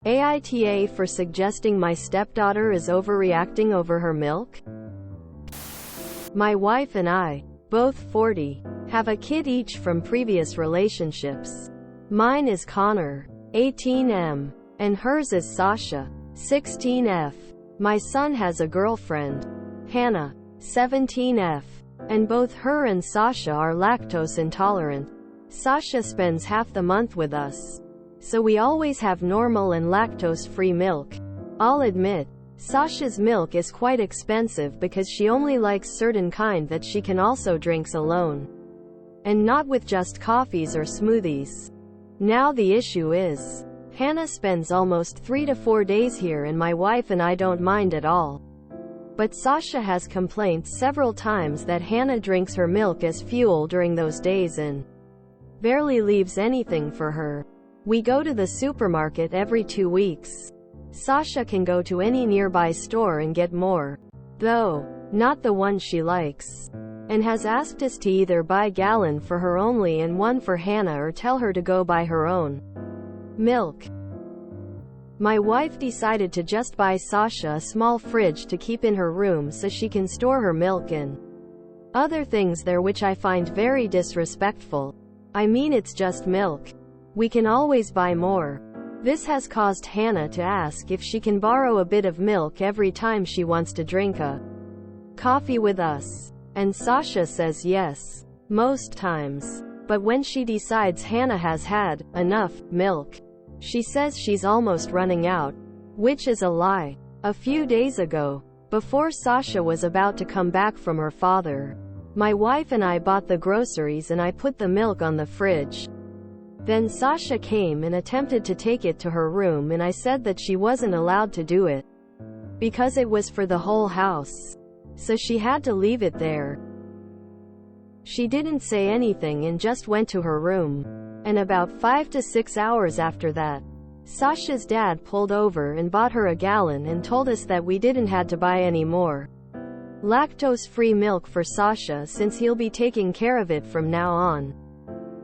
AITA for suggesting my stepdaughter is overreacting over her milk? My wife and I, both 40, have a kid each from previous relationships. Mine is Connor, 18M, and hers is Sasha, 16F. My son has a girlfriend, Hannah, 17F, and both her and Sasha are lactose intolerant. Sasha spends half the month with us, so we always have normal and lactose-free milk. I'll admit, Sasha's milk is quite expensive because she only likes certain kind that she can also drinks alone, and not with just coffees or smoothies. Now the issue is, Hannah spends almost 3 to 4 days here and my wife and I don't mind at all. But Sasha has complained several times that Hannah drinks her milk as fuel during those days and barely leaves anything for her. We go to the supermarket every 2 weeks. Sasha can go to any nearby store and get more, though not the one she likes, and has asked us to either buy a gallon for her only and one for Hannah or tell her to go buy her own milk. My wife decided to just buy Sasha a small fridge to keep in her room so she can store her milk and other things there, which I find very disrespectful. I mean, it's just milk. We can always buy more. This has caused Hannah to ask if she can borrow a bit of milk every time she wants to drink a coffee with us. And Sasha says yes, most times. But when she decides Hannah has had enough milk, she says she's almost running out, which is a lie. A few days ago, before Sasha was about to come back from her father, my wife and I bought the groceries and I put the milk on the fridge. Then Sasha came and attempted to take it to her room and I said that she wasn't allowed to do it because it was for the whole house. So she had to leave it there. She didn't say anything and just went to her room. And about 5 to 6 hours after that, Sasha's dad pulled over and bought her a gallon and told us that we didn't have to buy any more lactose-free milk for Sasha since he'll be taking care of it from now on.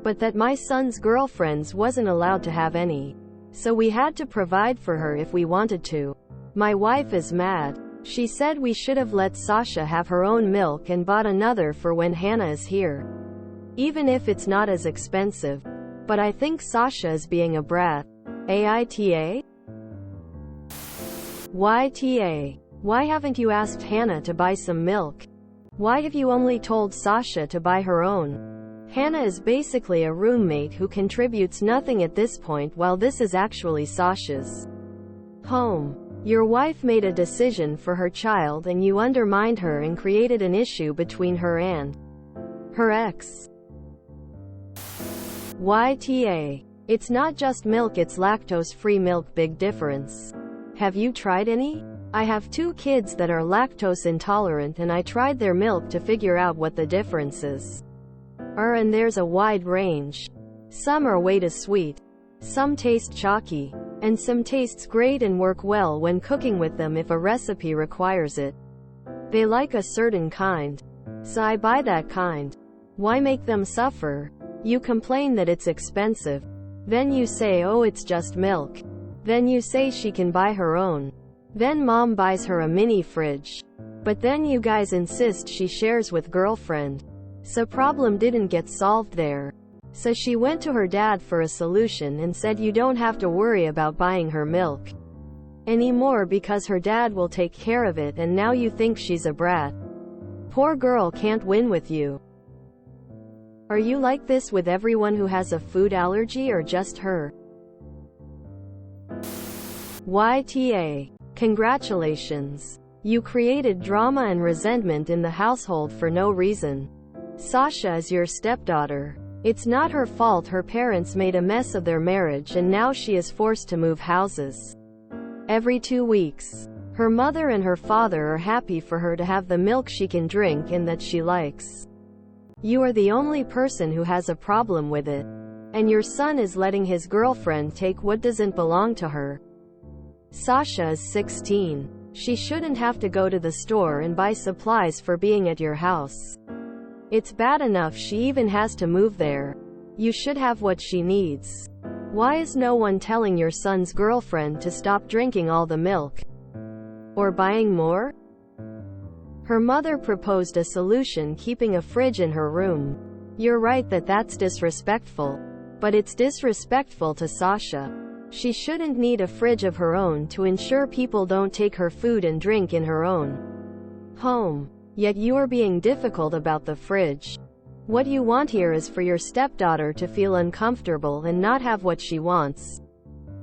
But that my son's girlfriends wasn't allowed to have any. So we had to provide for her if we wanted to. My wife is mad. She said we should have let Sasha have her own milk and bought another for when Hannah is here, even if it's not as expensive. But I think Sasha is being a brat. AITA? YTA. Why haven't you asked Hannah to buy some milk? Why have you only told Sasha to buy her own? Hannah is basically a roommate who contributes nothing at this point, while this is actually Sasha's home. Your wife made a decision for her child and you undermined her and created an issue between her and her ex. YTA. It's not just milk, it's lactose-free milk. Big difference. Have you tried any? I have 2 kids that are lactose intolerant and I tried their milk to figure out what the differences are, and there's a wide range. Some are way too sweet, some taste chalky, and some tastes great and work well when cooking with them if a recipe requires it. They like a certain kind, so I buy that kind. Why make them suffer? You complain that it's expensive. Then you say, oh, it's just milk. Then you say she can buy her own. Then mom buys her a mini fridge. But then you guys insist she shares with girlfriend. So problem didn't get solved there. So she went to her dad for a solution and said you don't have to worry about buying her milk anymore because her dad will take care of it, and now you think she's a brat. Poor girl can't win with you. Are you like this with everyone who has a food allergy or just her? YTA. Congratulations. You created drama and resentment in the household for no reason. Sasha is your stepdaughter. It's not her fault her parents made a mess of their marriage and now she is forced to move houses every 2 weeks. Her mother and her father are happy for her to have the milk she can drink and that she likes. You are the only person who has a problem with it. And your son is letting his girlfriend take what doesn't belong to her. Sasha is 16. She shouldn't have to go to the store and buy supplies for being at your house. It's bad enough she even has to move there. You should have what she needs. Why is no one telling your son's girlfriend to stop drinking all the milk? Or buying more? Her mother proposed a solution: keeping a fridge in her room. You're right that that's disrespectful. But it's disrespectful to Sasha. She shouldn't need a fridge of her own to ensure people don't take her food and drink in her own home. Yet you're being difficult about the fridge. What you want here is for your stepdaughter to feel uncomfortable and not have what she wants.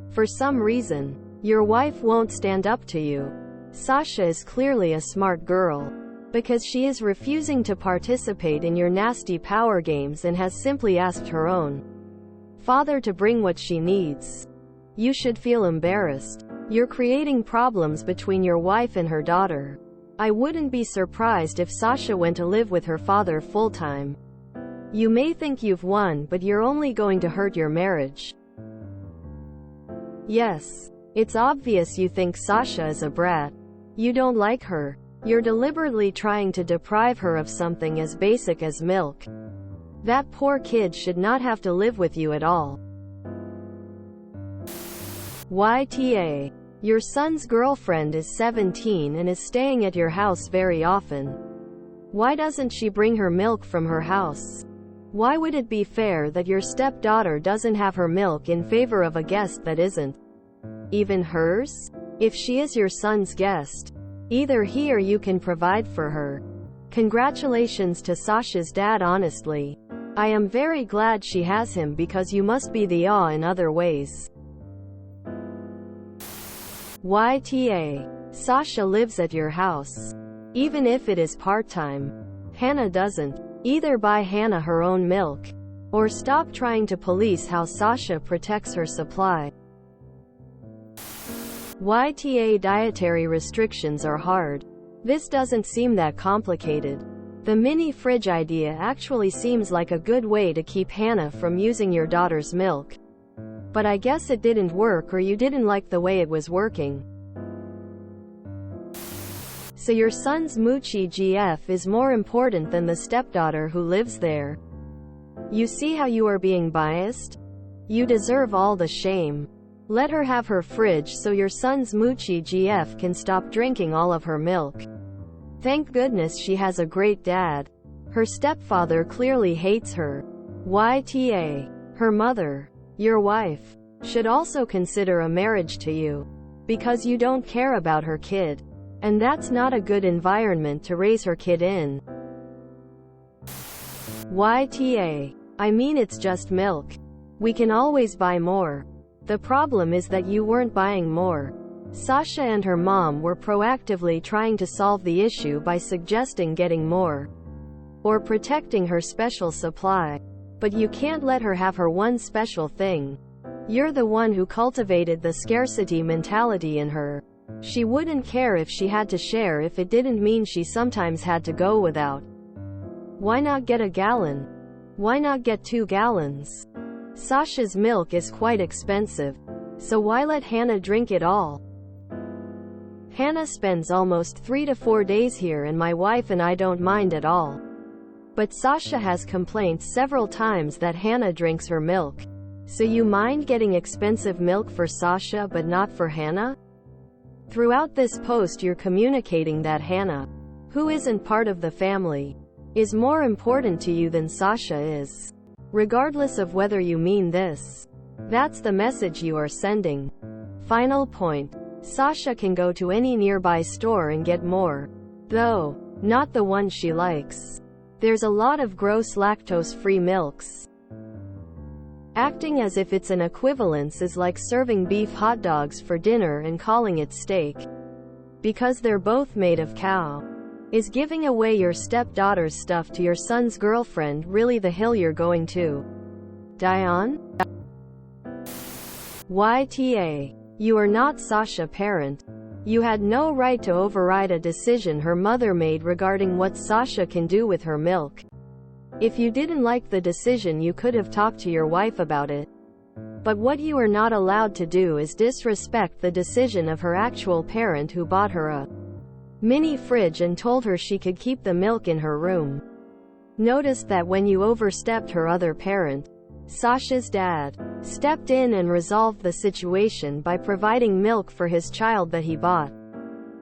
For some reason, your wife won't stand up to you. Sasha is clearly a smart girl, because she is refusing to participate in your nasty power games and has simply asked her own father to bring what she needs. You should feel embarrassed. You're creating problems between your wife and her daughter. I wouldn't be surprised if Sasha went to live with her father full-time. You may think you've won, but you're only going to hurt your marriage. Yes, it's obvious you think Sasha is a brat. You don't like her. You're deliberately trying to deprive her of something as basic as milk. That poor kid should not have to live with you at all. YTA. Your son's girlfriend is 17 and is staying at your house very often. Why doesn't she bring her milk from her house? Why would it be fair that your stepdaughter doesn't have her milk in favor of a guest that isn't even hers? If she is your son's guest, either he or you can provide for her. Congratulations to Sasha's dad. Honestly, I am very glad she has him, because you must be the awe in other ways. YTA. Sasha lives at your house, even if it is part-time. Hannah doesn't. Either buy Hannah her own milk, or stop trying to police how Sasha protects her supply. YTA. Dietary restrictions are hard. This doesn't seem that complicated. The mini fridge idea actually seems like a good way to keep Hannah from using your daughter's milk. But I guess it didn't work, or you didn't like the way it was working. So your son's Moochie GF is more important than the stepdaughter who lives there. You see how you are being biased? You deserve all the shame. Let her have her fridge so your son's Moochie GF can stop drinking all of her milk. Thank goodness she has a great dad. Her stepfather clearly hates her. YTA. Her mother, your wife, should also consider a marriage to you, because you don't care about her kid. And that's not a good environment to raise her kid in. YTA. I mean, it's just milk. We can always buy more. The problem is that you weren't buying more. Sasha and her mom were proactively trying to solve the issue by suggesting getting more, or protecting her special supply. But you can't let her have her one special thing. You're the one who cultivated the scarcity mentality in her. She wouldn't care if she had to share if it didn't mean she sometimes had to go without. Why not get a gallon? Why not get 2 gallons? Sasha's milk is quite expensive, so why let Hannah drink it all? Hannah spends almost 3 to 4 days here, and my wife and I don't mind at all. But Sasha has complained several times that Hannah drinks her milk. So you mind getting expensive milk for Sasha but not for Hannah? Throughout this post you're communicating that Hannah, who isn't part of the family, is more important to you than Sasha is. Regardless of whether you mean this, that's the message you are sending. Final point. Sasha can go to any nearby store and get more, though not the one she likes. There's a lot of gross lactose-free milks. Acting as if it's an equivalence is like serving beef hot dogs for dinner and calling it steak, because they're both made of cow. Is giving away your stepdaughter's stuff to your son's girlfriend really the hill you're going to die on? YTA. You are not Sasha parent. You had no right to override a decision her mother made regarding what Sasha can do with her milk. If you didn't like the decision, you could have talked to your wife about it. But what you are not allowed to do is disrespect the decision of her actual parent, who bought her a mini fridge and told her she could keep the milk in her room. Notice that when you overstepped her other parent, Sasha's dad stepped in and resolved the situation by providing milk for his child that he bought.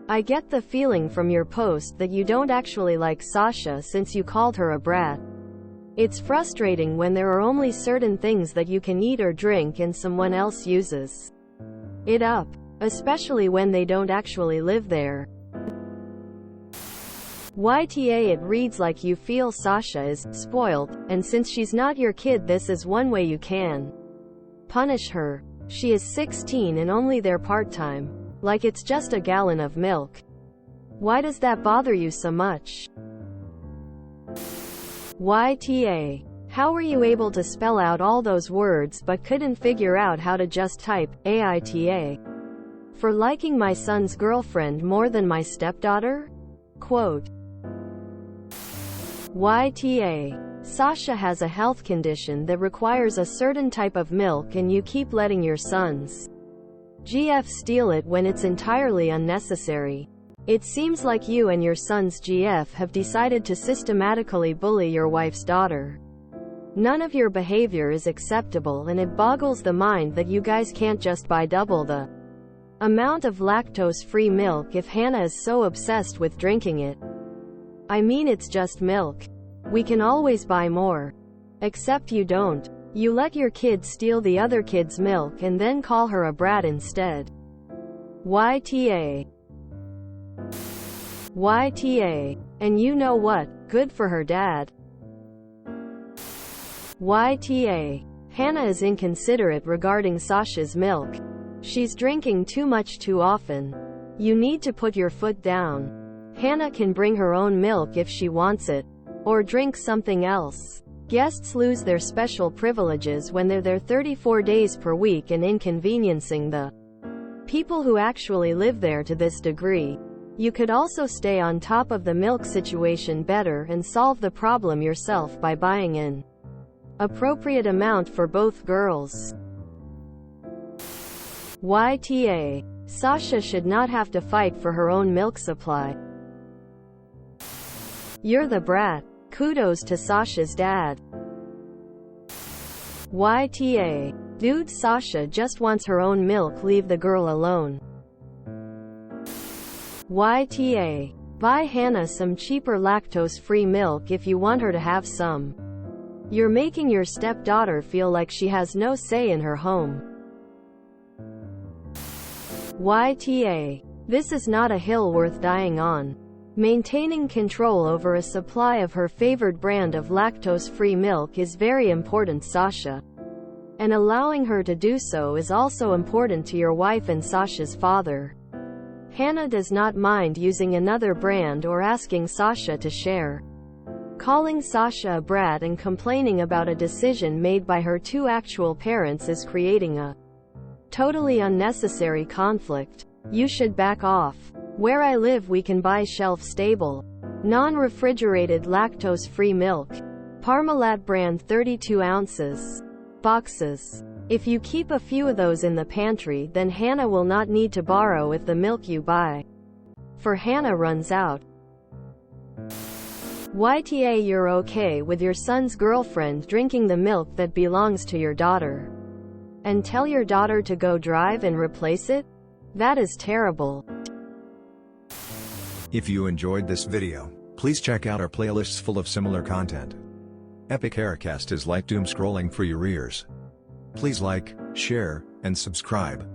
I get the feeling from your post that you don't actually like Sasha since you called her a brat. It's frustrating when there are only certain things that you can eat or drink and someone else uses it up, especially when they don't actually live there. YTA, it reads like you feel Sasha is spoiled, and since she's not your kid, this is one way you can punish her. She is 16 and only there part-time. Like it's just a gallon of milk. Why does that bother you so much? YTA. How were you able to spell out all those words but couldn't figure out how to just type AITA? For liking my son's girlfriend more than my stepdaughter? Quote. YTA. Sasha has a health condition that requires a certain type of milk and you keep letting your sons GF steal it when it's entirely unnecessary. It seems like you and your son's GF have decided to systematically bully your wife's daughter. None of your behavior is acceptable and it boggles the mind that you guys can't just buy double the amount of lactose-free milk if Hannah is so obsessed with drinking it. I mean, it's just milk. We can always buy more. Except you don't. You let your kid steal the other kid's milk and then call her a brat instead. YTA. YTA. And you know what? Good for her dad. YTA. Hannah is inconsiderate regarding Sasha's milk. She's drinking too much too often. You need to put your foot down. Hannah can bring her own milk if she wants it. Or drink something else. Guests lose their special privileges when they're there 34 days per week and inconveniencing the people who actually live there to this degree. You could also stay on top of the milk situation better and solve the problem yourself by buying an appropriate amount for both girls. YTA. Sasha should not have to fight for her own milk supply. You're the brat. Kudos to Sasha's dad. YTA. Dude, Sasha just wants her own milk, leave the girl alone. YTA. Buy Hannah some cheaper lactose-free milk if you want her to have some. You're making your stepdaughter feel like she has no say in her home. YTA. This is not a hill worth dying on. Maintaining control over a supply of her favored brand of lactose-free milk is very important, Sasha. And allowing her to do so is also important to your wife and Sasha's father. Hannah does not mind using another brand or asking Sasha to share. Calling Sasha a brat and complaining about a decision made by her two actual parents is creating a totally unnecessary conflict. You should back off. Where I live we can buy shelf-stable, non-refrigerated lactose-free milk. Parmalat brand 32 ounces. Boxes. If you keep a few of those in the pantry, then Hannah will not need to borrow if the milk you buy for Hannah runs out. YTA. You're okay with your son's girlfriend drinking the milk that belongs to your daughter? And tell your daughter to go drive and replace it? That is terrible. If you enjoyed this video, please check out our playlists full of similar content. Epic Haircast is like doom scrolling for your ears. Please like, share, and subscribe.